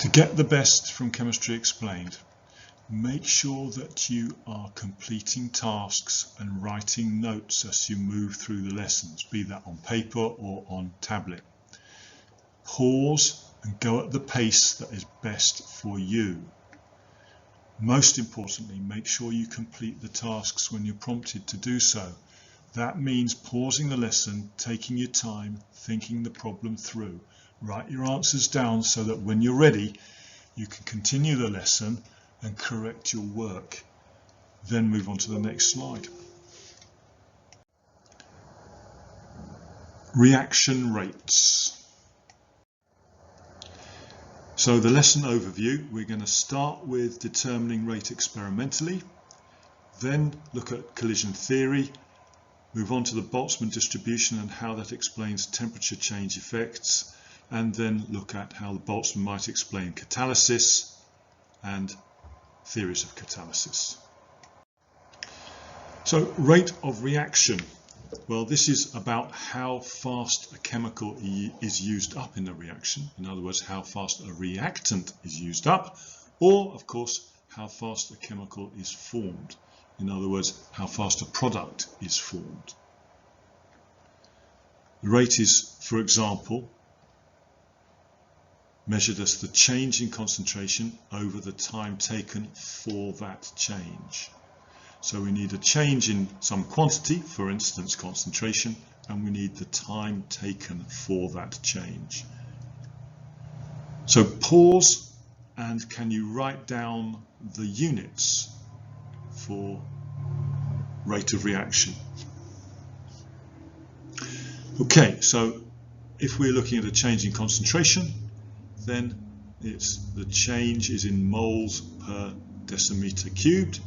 To get the best from Chemistry Explained, make sure that you are completing tasks and writing notes as you move through the lessons, be that on paper or on tablet. Pause and go at the pace that is best for you. Most importantly, make sure you complete the tasks when you're prompted to do so. That means pausing the lesson, taking your time, thinking the problem through. Write your answers down so that when you're ready, you can continue the lesson and correct your work. Then move on to the next slide. Reaction rates. So the lesson overview, we're going to start with determining rate experimentally, then look at collision theory, move on to the Boltzmann distribution and how that explains temperature change effects, and then look at how the Boltzmann might explain catalysis and theories of catalysis. So rate of reaction. Well, this is about how fast a chemical is used up in a reaction. In other words, how fast a reactant is used up, or of course, how fast a chemical is formed. In other words, how fast a product is formed. The rate is, for example, measured as the change in concentration over the time taken for that change. So we need a change in some quantity, for instance concentration, and we need the time taken for that change. So pause, and can you write down the units for rate of reaction? Okay, so if we're looking at a change in concentration, then the change is in moles per decimeter cubed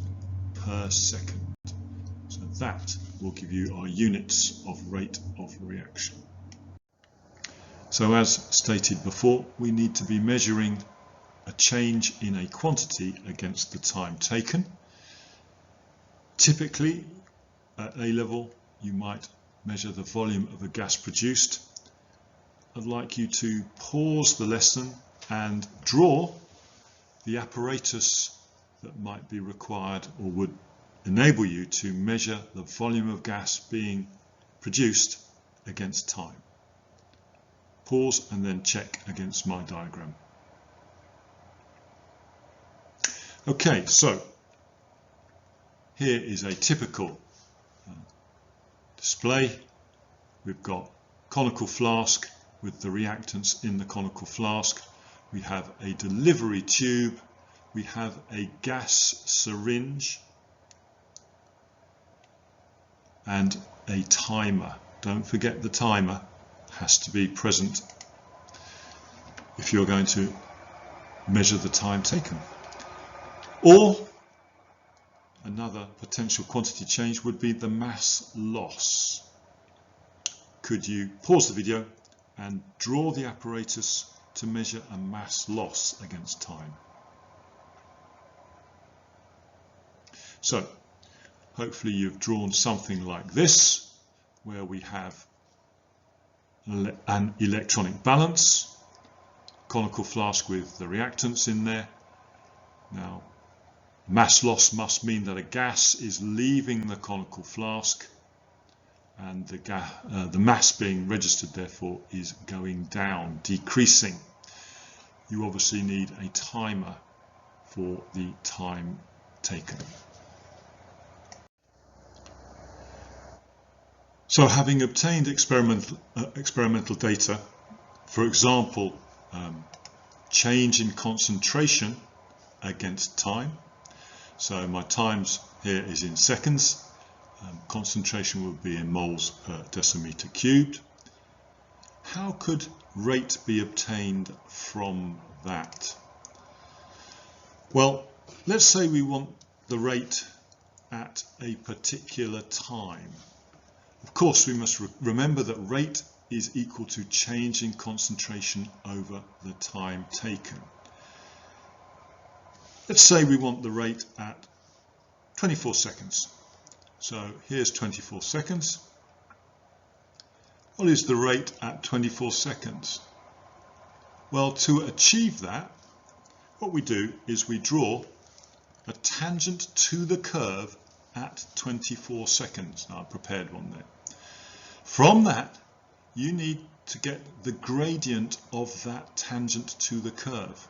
per second. So that will give you our units of rate of reaction. So as stated before, we need to be measuring a change in a quantity against the time taken. Typically at A level you might measure the volume of a gas produced. I'd like you to pause the lesson and draw the apparatus that might be required or would enable you to measure the volume of gas being produced against time. Pause and then check against my diagram. Okay, so here is a typical display. We've got conical flask with the reactants in the conical flask. We have a delivery tube. We have a gas syringe and a timer. Don't forget the timer has to be present if you're going to measure the time taken. Or another potential quantity change would be the mass loss. Could you pause the video and draw the apparatus to measure a mass loss against time? So hopefully you've drawn something like this, where we have an electronic balance, conical flask with the reactants in there. Now mass loss must mean that a gas is leaving the conical flask, and the mass being registered therefore is going down, decreasing. You obviously need a timer for the time taken. So having obtained experimental data, for example, change in concentration against time. So my times here is in seconds. Concentration would be in moles per decimeter cubed. How could rate be obtained from that? Well, let's say we want the rate at a particular time. Of course, we must remember that rate is equal to change in concentration over the time taken. Let's say we want the rate at 24 seconds. So here's 24 seconds. What is the rate at 24 seconds? Well, to achieve that, what we do is we draw a tangent to the curve at 24 seconds. Now I've prepared one there. From that, you need to get the gradient of that tangent to the curve.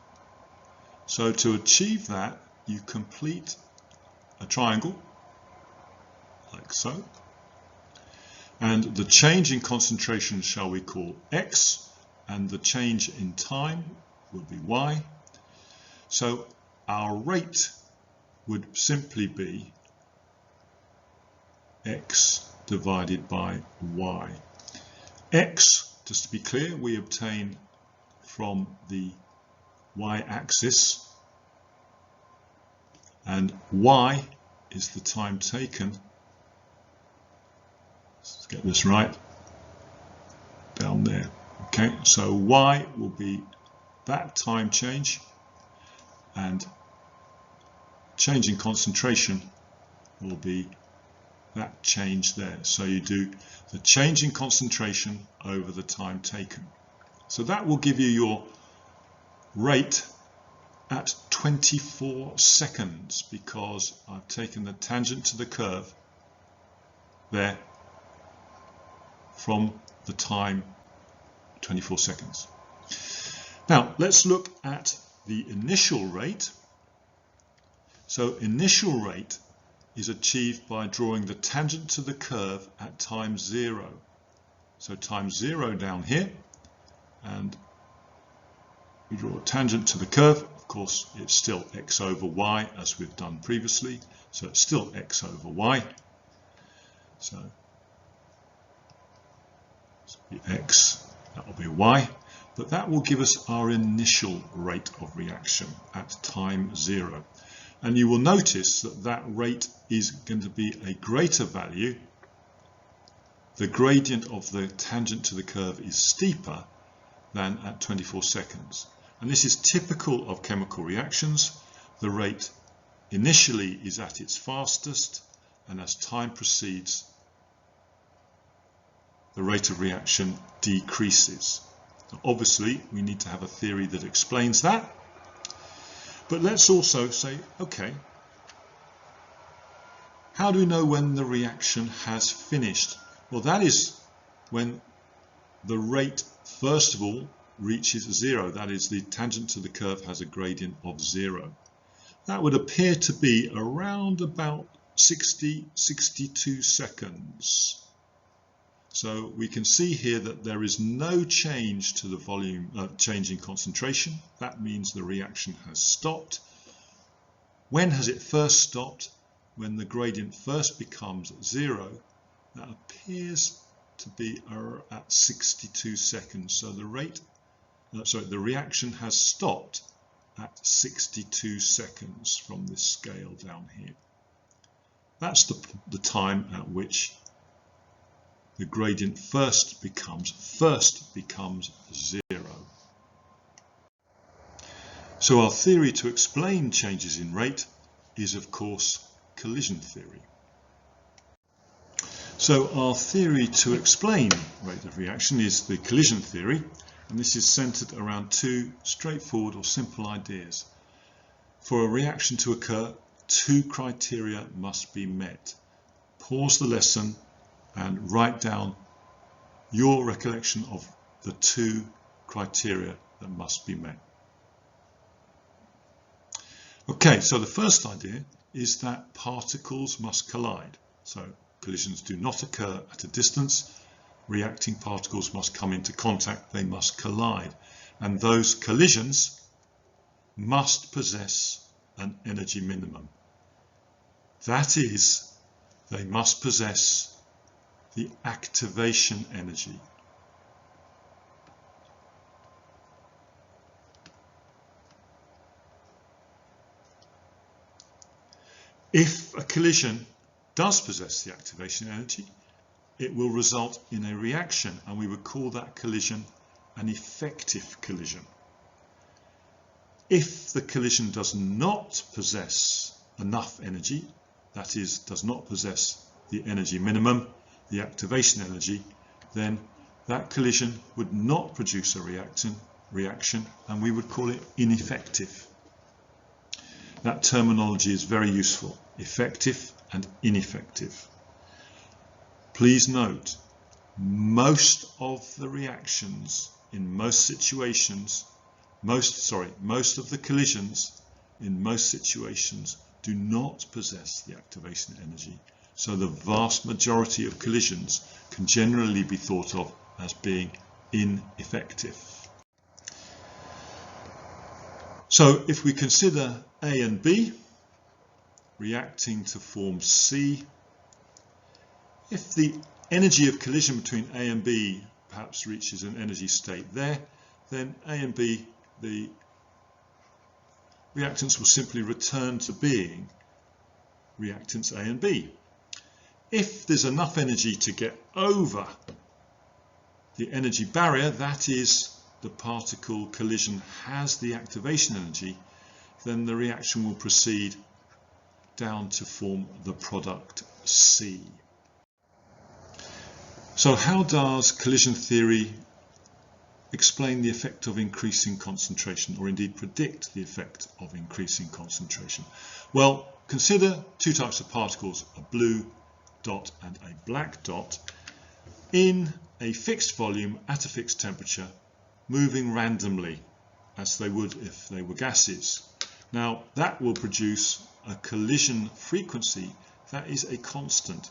So to achieve that, you complete a triangle, like so. And the change in concentration shall we call x, and the change in time will be y. So our rate would simply be x divided by y. X, just to be clear, we obtain from the y-axis, and y is the time taken. Let's get this right, down there. Okay, so y will be that time change, and change in concentration will be that change there. So you do the change in concentration over the time taken. So that will give you your rate at 24 seconds, because I've taken the tangent to the curve there from the time 24 seconds. Now let's look at the initial rate. So initial rate is achieved by drawing the tangent to the curve at time 0. So time 0 down here, and we draw a tangent to the curve. Of course, it's still x over y as we've done previously, so it's still x over y. So this will be x, that will be y, but that will give us our initial rate of reaction at time 0. And you will notice that that rate is going to be a greater value. The gradient of the tangent to the curve is steeper than at 24 seconds. And this is typical of chemical reactions. The rate initially is at its fastest, and as time proceeds, the rate of reaction decreases. Now, obviously, we need to have a theory that explains that. But let's also say, okay, how do we know when the reaction has finished? Well, that is when the rate, first of all, reaches 0. That is, the tangent to the curve has a gradient of 0. That would appear to be around about 62 seconds. So we can see here that there is no change to the volume, change in concentration. That means the reaction has stopped. When has it first stopped? When the gradient first becomes 0. That appears to be at 62 seconds. So the the reaction has stopped at 62 seconds from this scale down here. That's the time at which the gradient first becomes 0. So our theory to explain changes in rate is, of course, collision theory. So our theory to explain rate of reaction is the collision theory, and this is centered around two straightforward or simple ideas. For a reaction to occur, two criteria must be met. Pause the lesson and write down your recollection of the two criteria that must be met. Okay, so the first idea is that particles must collide. So collisions do not occur at a distance. Reacting particles must come into contact, they must collide. And those collisions must possess an energy minimum. That is, they must possess the activation energy. If a collision does possess the activation energy, it will result in a reaction, and we would call that collision an effective collision. If the collision does not possess enough energy, that is, does not possess the energy minimum, the activation energy, then that collision would not produce a reaction, and we would call it ineffective. That terminology is very useful, effective and ineffective. Please note, most of the reactions in most situations, most of the collisions in most situations do not possess the activation energy. So the vast majority of collisions can generally be thought of as being ineffective. So if we consider A and B reacting to form C, if the energy of collision between A and B perhaps reaches an energy state there, then A and B, the reactants will simply return to being reactants A and B. If there's enough energy to get over the energy barrier, that is, the particle collision has the activation energy, then the reaction will proceed down to form the product C. So how does collision theory explain the effect of increasing concentration, or indeed predict the effect of increasing concentration? Well, consider two types of particles, a blue dot and a black dot, in a fixed volume at a fixed temperature, moving randomly as they would if they were gases. Now that will produce a collision frequency that is a constant.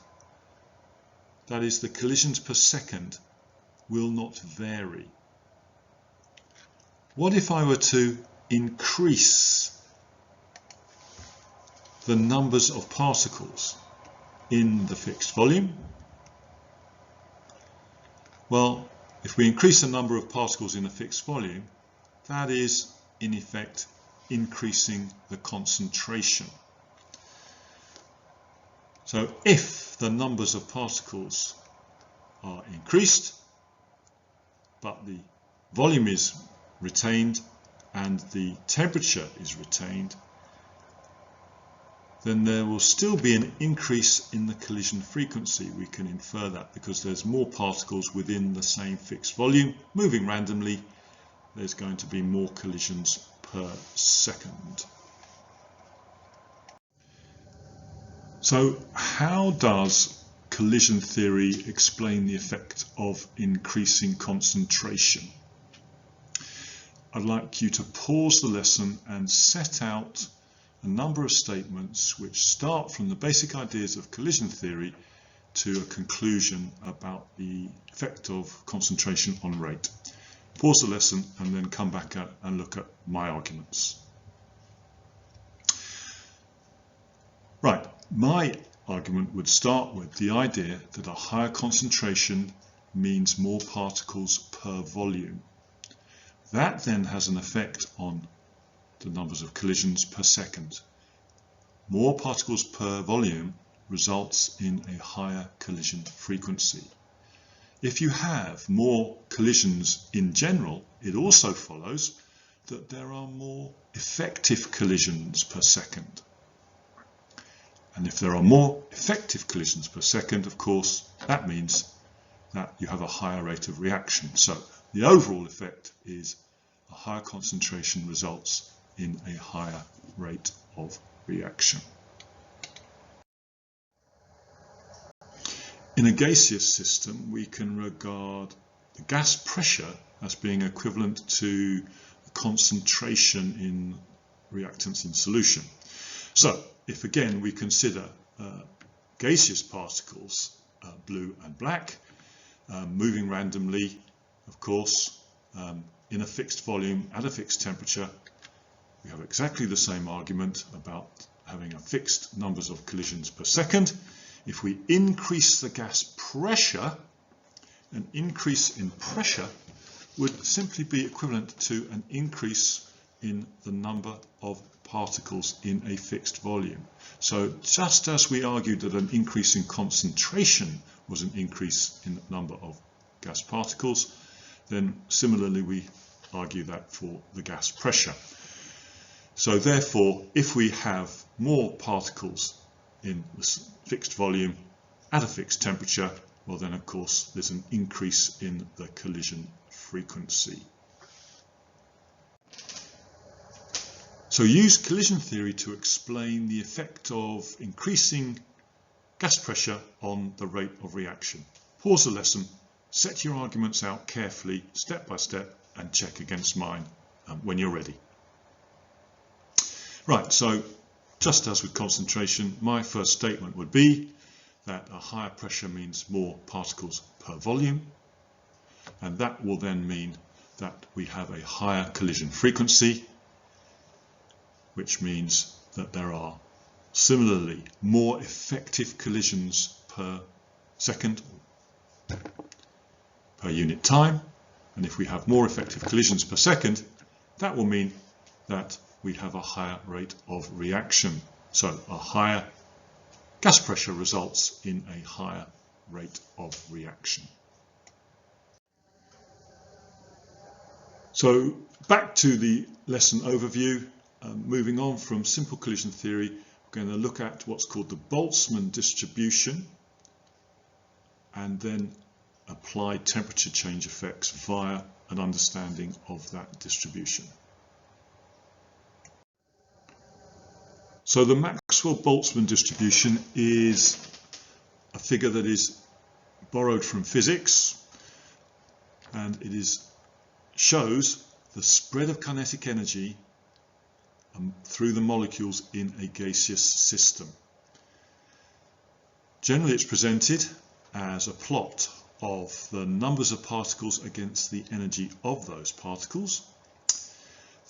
That is, the collisions per second will not vary. What if I were to increase the numbers of particles in the fixed volume? Well, if we increase the number of particles in a fixed volume, that is in effect increasing the concentration. So if the numbers of particles are increased, but the volume is retained and the temperature is retained, then there will still be an increase in the collision frequency. We can infer that because there's more particles within the same fixed volume moving randomly. There's going to be more collisions per second. So how does collision theory explain the effect of increasing concentration? I'd like you to pause the lesson and set out a number of statements which start from the basic ideas of collision theory to a conclusion about the effect of concentration on rate. Pause the lesson and then come back and look at my arguments. Right, my argument would start with the idea that a higher concentration means more particles per volume. That then has an effect on the numbers of collisions per second. More particles per volume results in a higher collision frequency. If you have more collisions in general, it also follows that there are more effective collisions per second. And if there are more effective collisions per second, of course, that means that you have a higher rate of reaction. So the overall effect is a higher concentration results in a higher rate of reaction. In a gaseous system, we can regard the gas pressure as being equivalent to the concentration in reactants in solution. So if again we consider gaseous particles, blue and black, moving randomly, of course, in a fixed volume at a fixed temperature, we have exactly the same argument about having a fixed numbers of collisions per second. If we increase the gas pressure, an increase in pressure would simply be equivalent to an increase in the number of particles in a fixed volume. So just as we argued that an increase in concentration was an increase in the number of gas particles, then similarly we argue that for the gas pressure. So therefore, if we have more particles in the fixed volume at a fixed temperature, well then of course there's an increase in the collision frequency. So use collision theory to explain the effect of increasing gas pressure on the rate of reaction. Pause the lesson, set your arguments out carefully, step by step, and check against mine when you're ready. Right, so just as with concentration, my first statement would be that a higher pressure means more particles per volume, and that will then mean that we have a higher collision frequency, which means that there are similarly more effective collisions per second per unit time. And if we have more effective collisions per second, that will mean that we have a higher rate of reaction. So a higher gas pressure results in a higher rate of reaction. So back to the lesson overview. Moving on from simple collision theory, we're going to look at what's called the Boltzmann distribution and then apply temperature change effects via an understanding of that distribution. So the Maxwell-Boltzmann distribution is a figure that is borrowed from physics, and it shows the spread of kinetic energy through the molecules in a gaseous system. Generally, it's presented as a plot of the numbers of particles against the energy of those particles.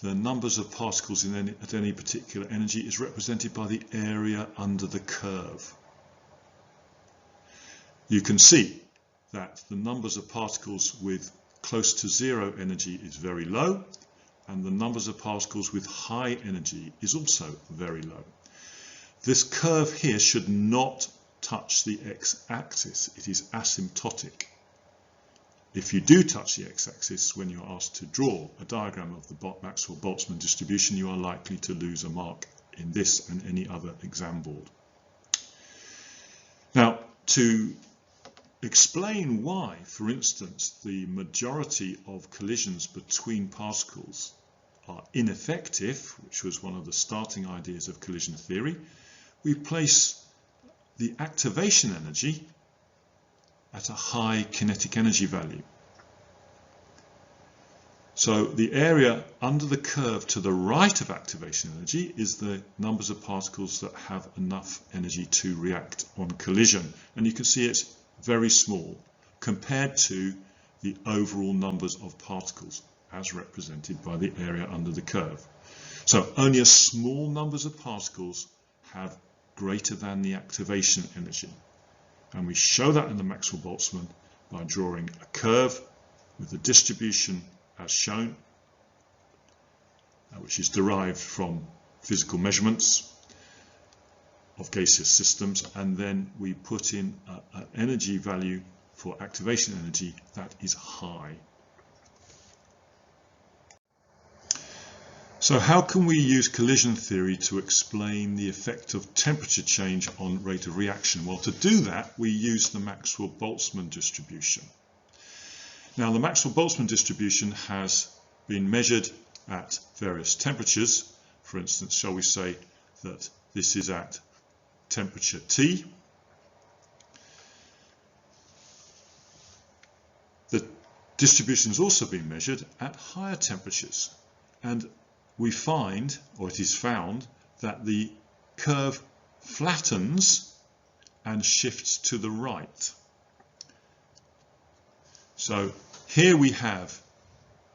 The numbers of particles at any particular energy is represented by the area under the curve. You can see that the numbers of particles with close to zero energy is very low, and the numbers of particles with high energy is also very low. This curve here should not touch the x-axis. It is asymptotic. If you do touch the x-axis when you're asked to draw a diagram of the Maxwell-Boltzmann distribution, you are likely to lose a mark in this and any other exam board. Now, to explain why, for instance, the majority of collisions between particles are ineffective, which was one of the starting ideas of collision theory, we place the activation energy at a high kinetic energy value. So the area under the curve to the right of activation energy is the numbers of particles that have enough energy to react on collision. And you can see it's very small compared to the overall numbers of particles as represented by the area under the curve. So only a small numbers of particles have greater than the activation energy. And we show that in the Maxwell-Boltzmann by drawing a curve with the distribution as shown, which is derived from physical measurements of gaseous systems, and then we put in an energy value for activation energy that is high. So how can we use collision theory to explain the effect of temperature change on rate of reaction? Well, to do that, we use the Maxwell-Boltzmann distribution. Now, the Maxwell-Boltzmann distribution has been measured at various temperatures. For instance, shall we say that this is at temperature T. The distribution has also been measured at higher temperatures, and we find, or it is found, that the curve flattens and shifts to the right. So here we have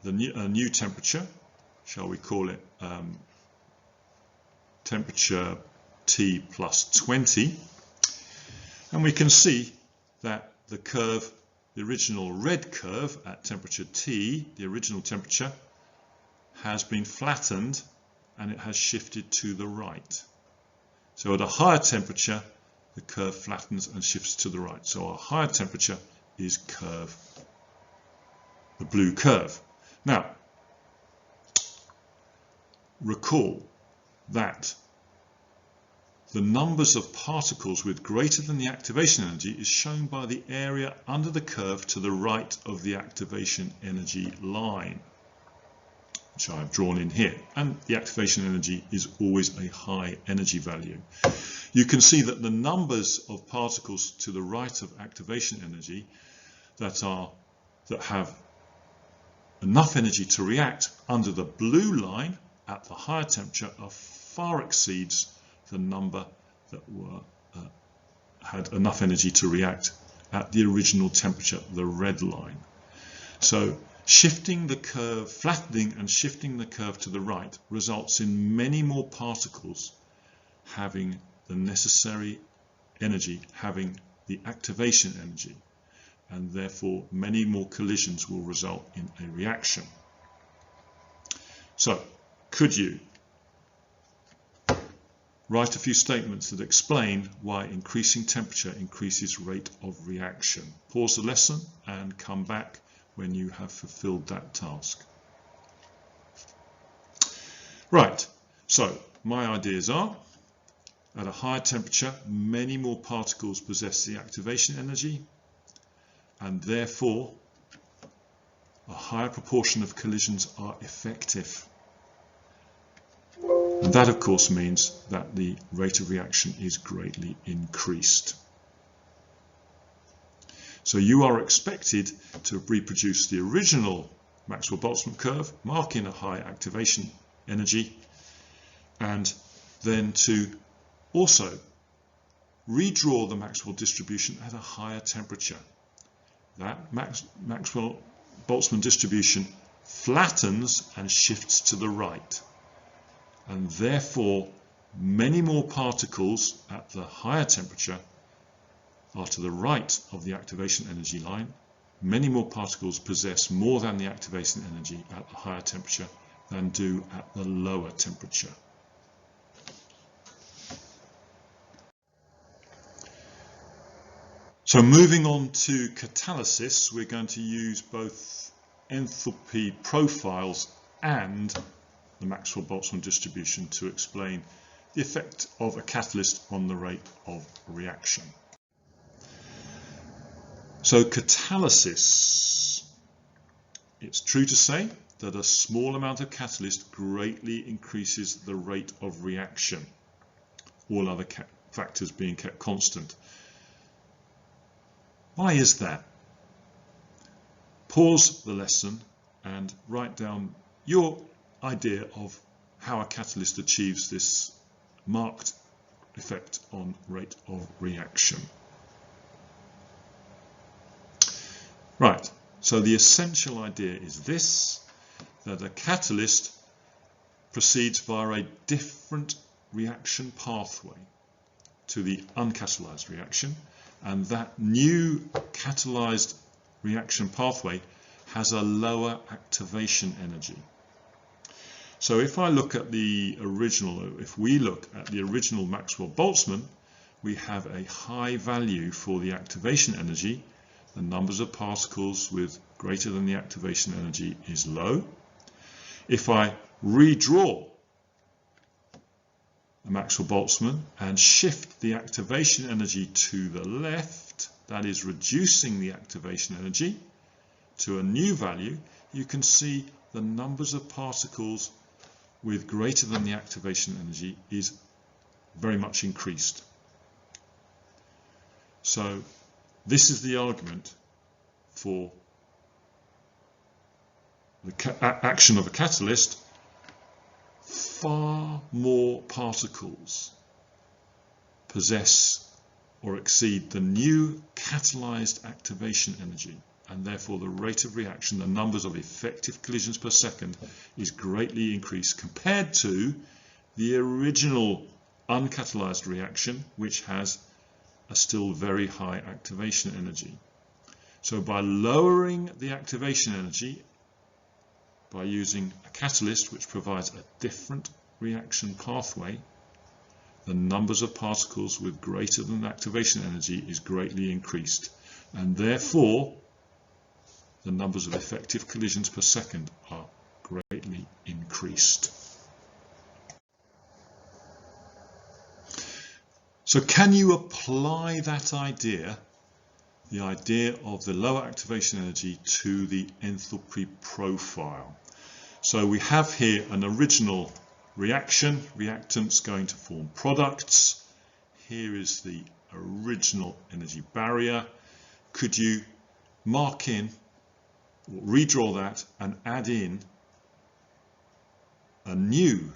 a new temperature, shall we call it temperature T plus 20, and we can see that the curve, the original red curve at temperature T, the original temperature, has been flattened and it has shifted to the right. So at a higher temperature, the curve flattens and shifts to the right. So our higher temperature is the blue curve. Now, recall that the numbers of particles with greater than the activation energy is shown by the area under the curve to the right of the activation energy line. which I have drawn in here, and the activation energy is always a high energy value. You can see that the numbers of particles to the right of activation energy that have enough energy to react under the blue line at the higher temperature far exceeds the number that had enough energy to react at the original temperature, the red line. So shifting the curve, flattening and shifting the curve to the right results in many more particles having the necessary energy, having the activation energy, and therefore many more collisions will result in a reaction. So, could you write a few statements that explain why increasing temperature increases rate of reaction? Pause the lesson and come back when you have fulfilled that task. Right, so my ideas are: at a higher temperature, many more particles possess the activation energy, and therefore a higher proportion of collisions are effective. And that, of course, means that the rate of reaction is greatly increased. So you are expected to reproduce the original Maxwell-Boltzmann curve, marking a high activation energy, and then to also redraw the Maxwell distribution at a higher temperature. That Maxwell-Boltzmann distribution flattens and shifts to the right, and therefore many more particles at the higher temperature are to the right of the activation energy line. Many more particles possess more than the activation energy at the higher temperature than do at the lower temperature. So moving on to catalysis, we're going to use both enthalpy profiles and the Maxwell-Boltzmann distribution to explain the effect of a catalyst on the rate of reaction. So catalysis, it's true to say that a small amount of catalyst greatly increases the rate of reaction, all other factors being kept constant. Why is that? Pause the lesson and write down your idea of how a catalyst achieves this marked effect on rate of reaction. Right, so the essential idea is this, that a catalyst proceeds via a different reaction pathway to the uncatalyzed reaction, and that new catalyzed reaction pathway has a lower activation energy. So if I look at the original, if we look at the original Maxwell-Boltzmann, we have a high value for the activation energy. The numbers of particles with greater than the activation energy is low. If I redraw the Maxwell-Boltzmann and shift the activation energy to the left, that is reducing the activation energy to a new value, you can see the numbers of particles with greater than the activation energy is very much increased. So this is the argument for the action of a catalyst. Far more particles possess or exceed the new catalyzed activation energy, and therefore the rate of reaction, the numbers of effective collisions per second, is greatly increased compared to the original uncatalyzed reaction, which has a still very high activation energy. So by lowering the activation energy, by using a catalyst which provides a different reaction pathway, the numbers of particles with greater than activation energy is greatly increased, and therefore the numbers of effective collisions per second are greatly increased. So can you apply that idea, the idea of the lower activation energy, to the enthalpy profile? So we have here an original reaction, reactants going to form products. Here is the original energy barrier. Could you mark in, or redraw that and add in a new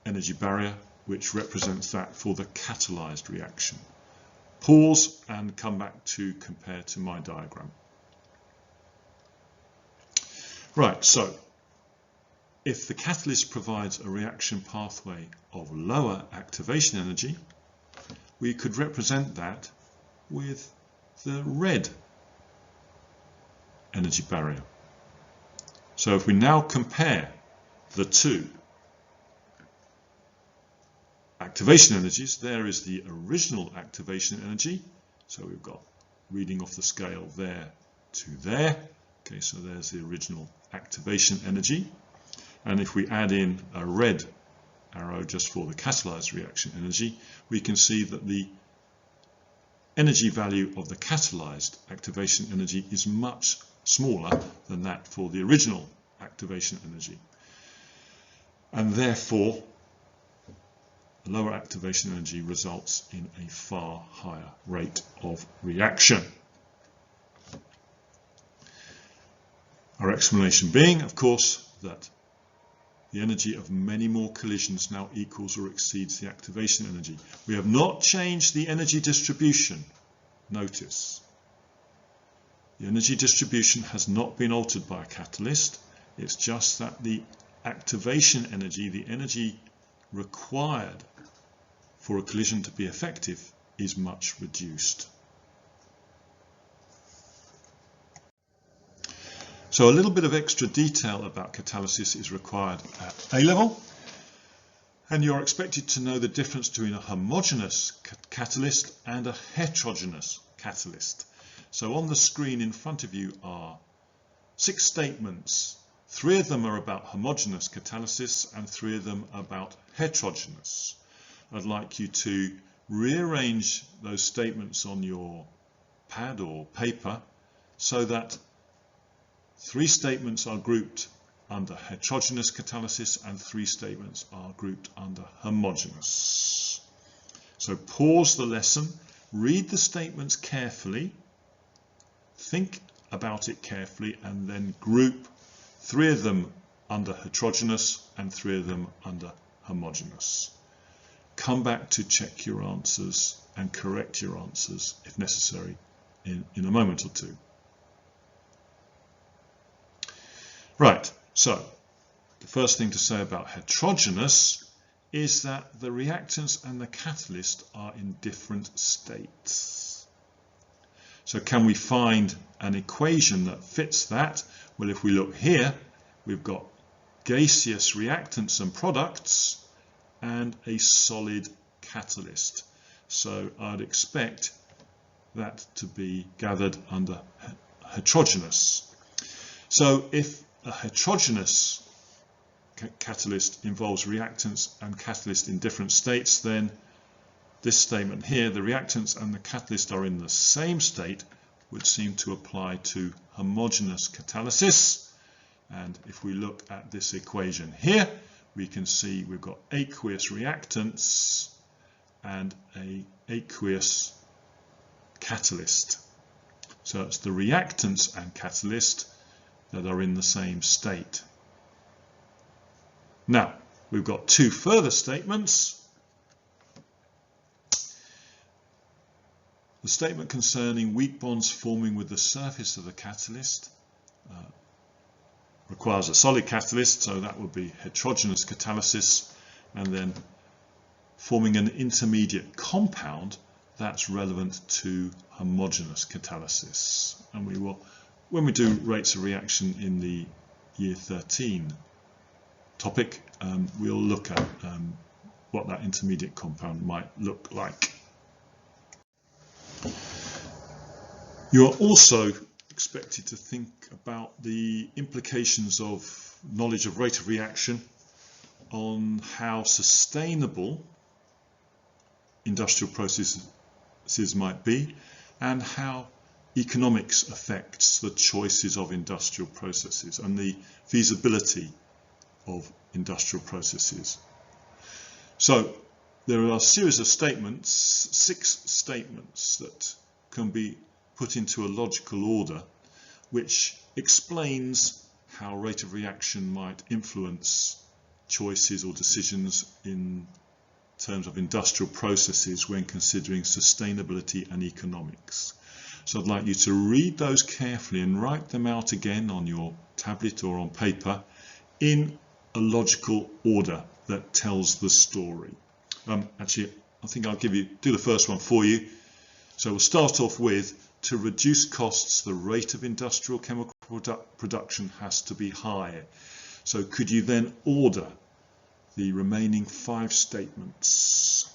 energy barrier which represents that for the catalyzed reaction? Pause and come back to compare to my diagram. Right, so if the catalyst provides a reaction pathway of lower activation energy, we could represent that with the red energy barrier. So if we now compare the two activation energies, there is the original activation energy. So we've got reading off the scale there to there. Okay, so there's the original activation energy. And if we add in a red arrow just for the catalyzed reaction energy, we can see that the energy value of the catalyzed activation energy is much smaller than that for the original activation energy. And therefore, lower activation energy results in a far higher rate of reaction. Our explanation being, of course, that the energy of many more collisions now equals or exceeds the activation energy. We have not changed the energy distribution. Notice, the energy distribution has not been altered by a catalyst. It's just that the activation energy, the energy required for a collision to be effective, is much reduced. So a little bit of extra detail about catalysis is required at A level, and you're expected to know the difference between a homogeneous catalyst and a heterogeneous catalyst. So on the screen in front of you are 6 statements. 3 of them are about homogeneous catalysis and 3 of them about heterogeneous. I'd like you to rearrange those statements on your pad or paper so that 3 statements are grouped under heterogeneous catalysis and 3 statements are grouped under homogeneous. So pause the lesson, read the statements carefully, think about it carefully, and then group 3 of them under heterogeneous and 3 of them under homogeneous. Come back to check your answers and correct your answers if necessary in a moment or two. Right, so the first thing to say about heterogeneous is that the reactants and the catalyst are in different states. So can we find an equation that fits that? Well, if we look here, we've got gaseous reactants and products and a solid catalyst. So I'd expect that to be gathered under heterogeneous. So if a heterogeneous catalyst involves reactants and catalyst in different states, then this statement here, the reactants and the catalyst are in the same state, would seem to apply to homogeneous catalysis. And if we look at this equation here, we can see we've got aqueous reactants and an aqueous catalyst. So it's the reactants and catalyst that are in the same state. Now, we've got 2 further statements. The statement concerning weak bonds forming with the surface of the catalyst requires a solid catalyst, so that would be heterogeneous catalysis, and then forming an intermediate compound, that's relevant to homogeneous catalysis. And we will, when we do rates of reaction in the year 13 topic, we'll look at what that intermediate compound might look like. You are also expected to think about the implications of knowledge of rate of reaction on how sustainable industrial processes might be and how economics affects the choices of industrial processes and the feasibility of industrial processes. So there are a series of statements, 6 statements that can be put into a logical order, which explains how rate of reaction might influence choices or decisions in terms of industrial processes when considering sustainability and economics. So I'd like you to read those carefully and write them out again on your tablet or on paper in a logical order that tells the story. Actually, I think I'll do the first one for you. So we'll start off with, to reduce costs, the rate of industrial chemical production has to be high. So could you then order the remaining 5 statements?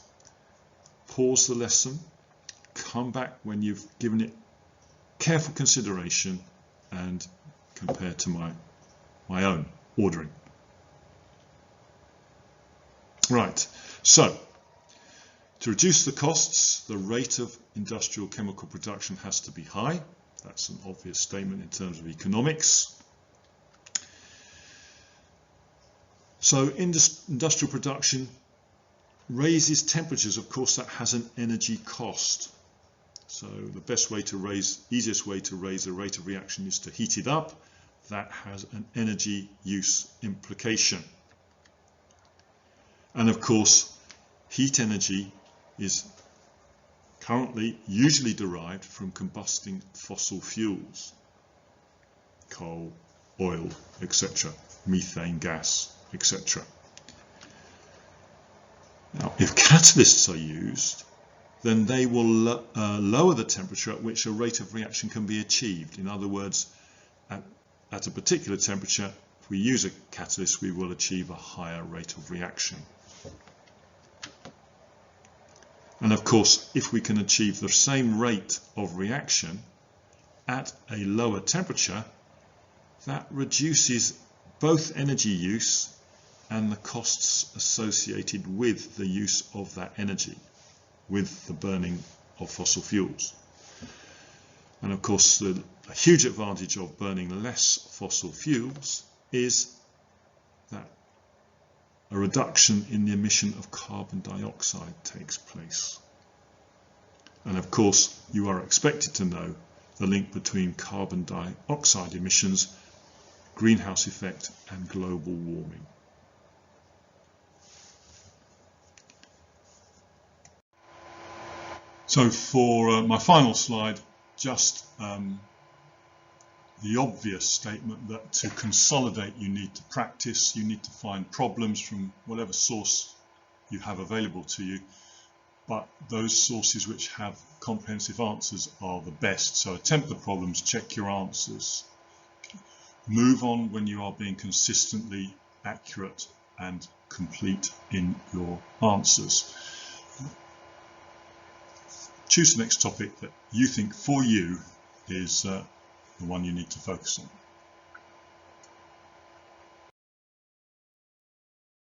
Pause the lesson, come back when you've given it careful consideration and compare to my own ordering. Right, so to reduce the costs, the rate of industrial chemical production has to be high. That's an obvious statement in terms of economics. So industrial production raises temperatures. Of course, that has an energy cost. So the easiest way to raise the rate of reaction is to heat it up. That has an energy use implication. And of course, heat energy is currently usually derived from combusting fossil fuels, coal, oil, etc., methane gas, etc. Now, if catalysts are used, then they will lower the temperature at which a rate of reaction can be achieved. In other words, at a particular temperature, if we use a catalyst, we will achieve a higher rate of reaction. And of course, if we can achieve the same rate of reaction at a lower temperature, that reduces both energy use and the costs associated with the use of that energy, with the burning of fossil fuels. And of course, a huge advantage of burning less fossil fuels is that a reduction in the emission of carbon dioxide takes place. And of course, you are expected to know the link between carbon dioxide emissions, greenhouse effect, and global warming. So for my final slide, just the obvious statement that to consolidate you need to practice, you need to find problems from whatever source you have available to you, but those sources which have comprehensive answers are the best. So attempt the problems, check your answers, move on when you are being consistently accurate and complete in your answers. Choose the next topic that you think for you is the one you need to focus on.